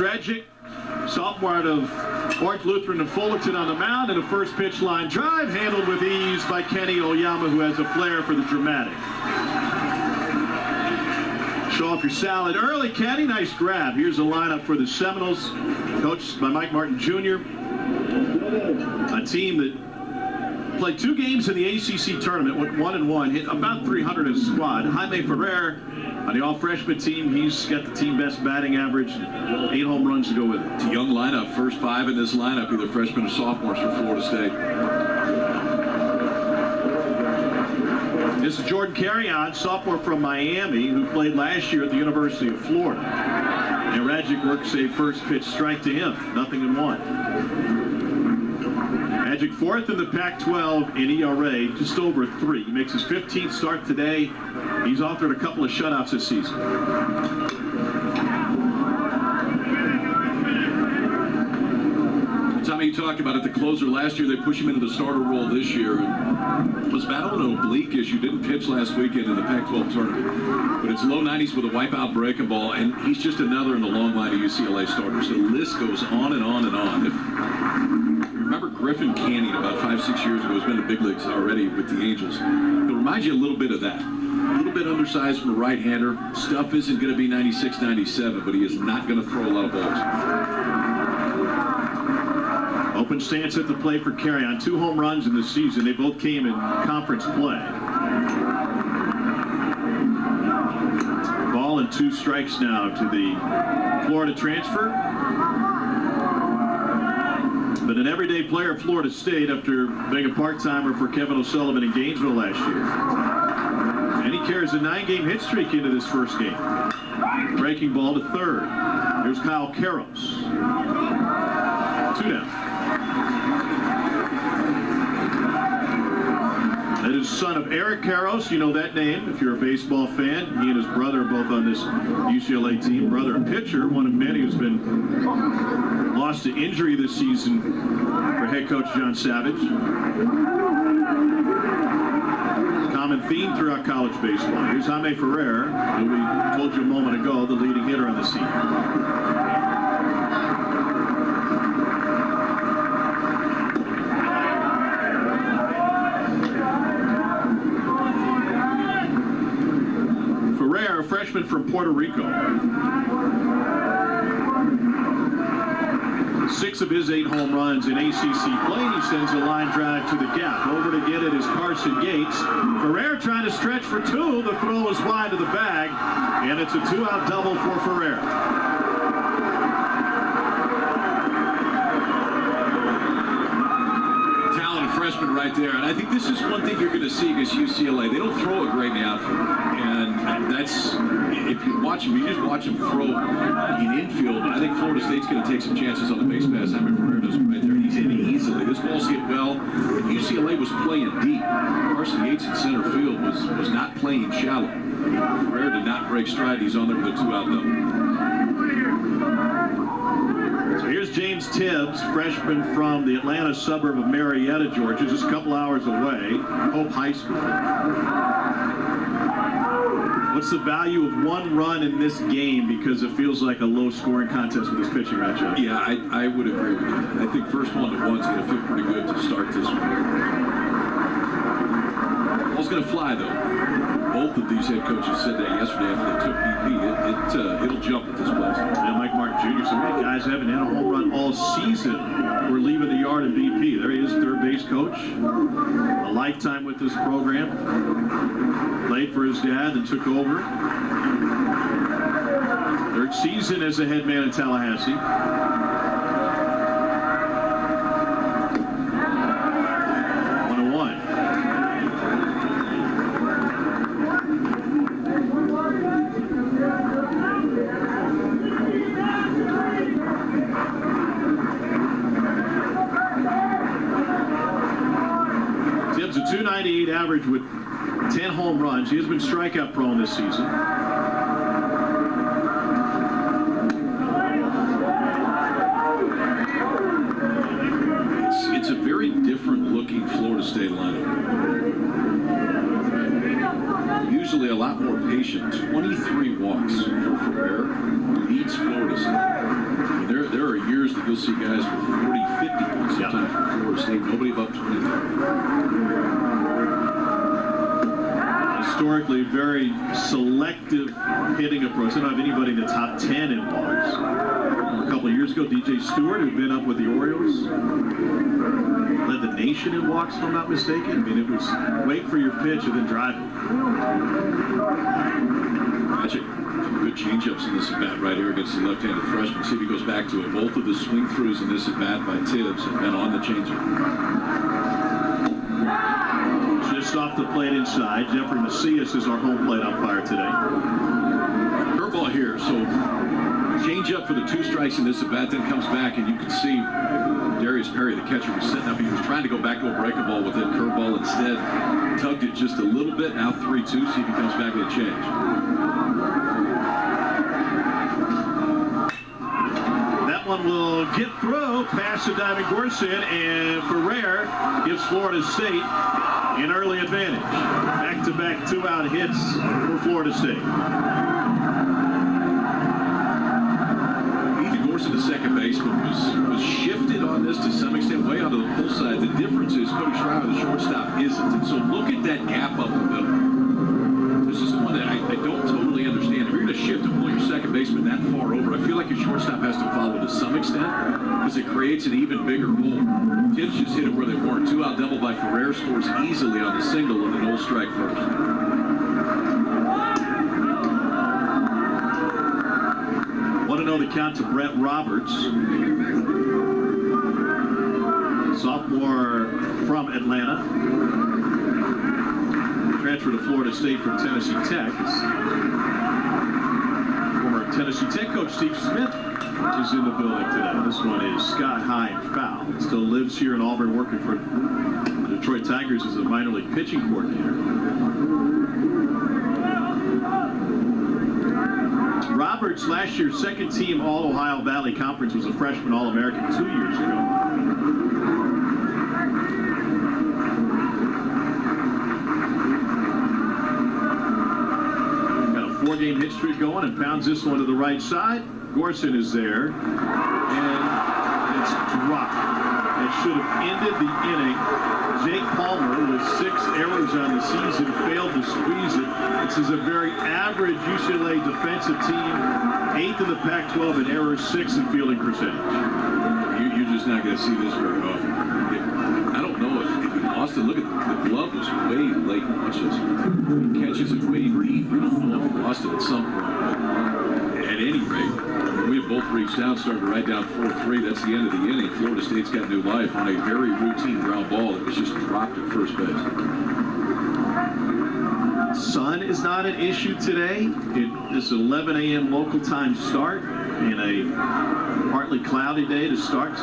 Rajcic, sophomore out of Orange Lutheran and Fullerton on the mound, and a first pitch line drive handled with ease by Kenny Oyama, who has a flair for the dramatic. Show off your salad early, Kenny. Nice grab. Here's the lineup for the Seminoles, coached by Mike Martin Jr. A team that played 2 games in the ACC tournament, went 1-1, hit about 300 as a squad. Jaime Ferrer on the all-freshman team, he's got the team best batting average, 8 home runs to go with it. It's a young lineup, first 5 in this lineup, either freshmen or sophomores for Florida State. This is Jordan Carrion, sophomore from Miami, who played last year at the University of Florida. And Rajcic works a first pitch strike to him, 0-1. Rajcic 4th in the Pac-12 in ERA, just over 3. He makes his 15th start today. He's authored a couple of shutouts this season. Tommy, you talked about it, the closer last year, they push him into the starter role this year. And was battling an oblique issue, didn't pitch last weekend in the Pac-12 tournament. But it's low 90s with a wipeout breaking ball, and he's just another in the long line of UCLA starters. The list goes on and on and on. If you remember Griffin Canning about 5-6 years ago, has been in the big leagues already with the Angels. It reminds you a little bit of that. A little bit undersized from a right-hander. Stuff isn't going to be 96, 97, but he is not going to throw a lot of balls. Open stance at the plate for Carrion. 2 home runs in the season. They both came in conference play. Ball and 2 strikes now to the Florida transfer. But an everyday player at Florida State after being a part-timer for Kevin O'Sullivan in Gainesville last year. And he carries a 9-game hit streak into this first game. Breaking ball to third. Here's Kyle Karros. 2 down. That is son of Eric Karros. You know that name if you're a baseball fan. He and his brother are both on this UCLA team. Brother a pitcher, one of many who's been lost to injury this season for head coach John Savage. Common theme throughout college baseball. Here's Jaime Ferrer, who we told you a moment ago, the leading hitter on this team. A freshman from Puerto Rico. 6 of his 8 home runs in ACC play. He sends a line drive to the gap. Over to get it is Carson Yates. Ferrer trying to stretch for 2. The throw is wide to the bag, and it's a 2-out double for Ferrer. Freshman right there, and I think this is one thing you're going to see against UCLA. They don't throw it great in the outfield, and that's, if you watch him, you just watch him throw in infield. I think Florida State's going to take some chances on the base pass. Jaime Ferrer does it right there. He's in easily. This ball's hit well. And UCLA was playing deep. Carson Yates in center field was not playing shallow. Ferrer did not break stride. He's on there with a 2-out double. So here's James Tibbs, freshman from the Atlanta suburb of Marietta, Georgia, just a couple hours away, Hope High School. What's the value of 1 run in this game, because it feels like a low-scoring contest with this pitching matchup? Yeah, I would agree with you. I think first 1-1's going to feel pretty good to start this one. Ball's going to fly, though. Both of these head coaches said that yesterday after they took BP. It'll jump at this place. And Mike Martin Jr. said, many guys haven't had a home run all season. We're leaving the yard in BP. There he is, third base coach. A lifetime with this program. Played for his dad and took over. Third season as a head man in Tallahassee. A 298 average with 10 home runs. He has been strikeout prone this season. It's a very different looking Florida State lineup. Usually a lot more patient. 23 walks for Ferrer. Leads Florida State. you'll see guys with 40, 50 points sometimes from Florida State. Nobody above 20. Historically, very selective hitting approach. They don't have anybody in the top 10 in walks. A couple of years ago, DJ Stewart, who'd been up with the Orioles, led the nation in walks, if I'm not mistaken. I mean, it was wait for your pitch and then drive it. Magic. Good changeups in this at-bat right here against the left-handed freshman. See if he goes back to it. Both of the swing throughs in this at-bat by Tibbs have been on the changeup. Just off the plate inside. Jeffrey Macias is our home plate umpire today. Curveball here, so changeup for the 2 strikes in this at-bat, then comes back, and you can see Darius Perry, the catcher, was setting up. He was trying to go back to a breaking ball with that curveball instead. Tugged it just a little bit. Now 3-2. See if he comes back with a change. One will get through past the diving Gorson, and Ferrer gives Florida State an early advantage. Back-to-back 2-out hits for Florida State. Ethan Gorson, the second baseman, was shifted on this to some extent way onto the pull side. The difference is Cody Schreiber, the shortstop, isn't. And so look at that gap up the middle. This is the one that I don't totally understand. If you're going to shift and pull your second baseman that far over, I feel like your shortstop has to follow to some extent because it creates an even bigger hole. Tibbs just hit it where they weren't. 2-out double by Ferrer, scores easily on the single and an old strike first. Want to know the count to Brett Roberts, sophomore from Atlanta. Transfer to Florida State from Tennessee Tech. Former Tennessee Tech coach Steve Smith is in the building today. This one is Scott High and foul. Still lives here in Auburn, working for the Detroit Tigers as a minor league pitching coordinator. Roberts, last year's second team All-Ohio Valley Conference, was a freshman All-American 2 years ago. Four-game hit streak going and pounds this one to the right side. Gorson is there, and it's dropped. It should have ended the inning. Jake Palmer, with 6 errors on the season, failed to squeeze it. This is a very average UCLA defensive team, 8th in the Pac-12 in errors, 6th in fielding percentage. You're just not going to see this very often. I don't know if Austin, look at the glove was way late. Watch this. Catches it way deep. I don't know if he lost it at some point. But at any rate, we have both reached out, started to write down 4-3. That's the end of the inning. Florida State's got new life on a very routine ground ball that was just dropped at first base. Sun is not an issue today. It's an 11 a.m. local time start in a partly cloudy day to start.